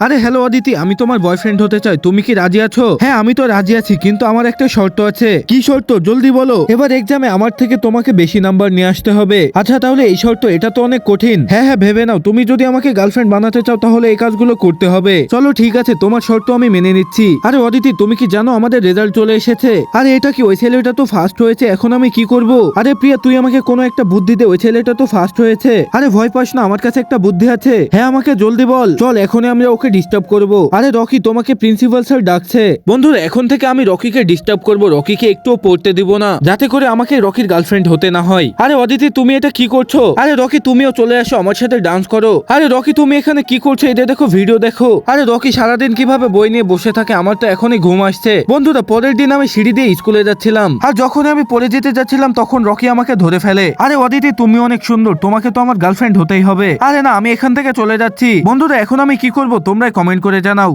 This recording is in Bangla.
আরে হ্যালো অদিতি, আমি তোমার বয়ফ্রেন্ড হতে চাই, তুমি কি রাজি আছো? হ্যাঁ আমি তো রাজি আছি, কিন্তু আমার একটা শর্ত আছে। কি শর্ত? জলদি বলো। এবার এক্সামে আমার থেকে তোমাকে বেশি নাম্বার নিয়ে আসতে হবে। আচ্ছা তাহলে এই শর্ত, এটা তো অনেক কঠিন। হ্যাঁ হ্যাঁ ভেবে নাও, তুমি যদি আমাকে গার্লফ্রেন্ড বানাতে চাও তাহলে এই কাজগুলো করতে হবে। চলো ঠিক আছে, তোমার শর্ত আমি মেনে নিচ্ছি। আরে অদিতি, তুমি কি জানো আমাদের রেজাল্ট চলে এসেছে? আরে এটা কি, ওই ছেলেটা তো ফার্স্ট হয়েছে, এখন আমি কি করব? আরে প্রিয়া, তুই আমাকে কোনো একটা বুদ্ধি দে, ওই ছেলেটা তো ফার্স্ট হয়েছে। আরে ভয় পাস না, আমার কাছে একটা বুদ্ধি আছে। হ্যাঁ আমাকে জলদি বল। চল এখনই আমরা ওকে ডিস্টার্ব করব। আরে রকি, তোমাকে প্রিন্সিপাল স্যার ডাকছে। বন্ধুরা, এখন থেকে আমি রকিকে ডিস্টার্ব করব, রকিকে একটুও পড়তে দিব না, যাতে করে আমাকে রকির গার্লফ্রেন্ড হতে না হয়। আরে অদিতি, তুমি এটা কি করছো? আরে রকি, তুমিও চলে আসো, আমার সাথে ডান্স করো। আরে রকি, তুমি এখানে কি করছো? এটা দেখো, ভিডিও দেখো। আরে রকি সারাদিন কিভাবে বই নিয়ে বসে থাকে, আমার তো এখনই ঘুম আসছে। বন্ধুরা, পরের দিন আমি সিঁড়ি দিয়ে স্কুলে যাচ্ছিলাম, আর যখন আমি পড়ে যেতে যাচ্ছিলাম তখন রকি আমাকে ধরে ফেলে। আরে অদিতি, তুমি অনেক সুন্দর, তোমাকে তো আমার গার্লফ্রেন্ড হতেই হবে। আরে না, আমি এখান থেকে চলে যাচ্ছি। বন্ধুরা, এখন আমি কি করব তোমরা কমেন্ট করে জানাও।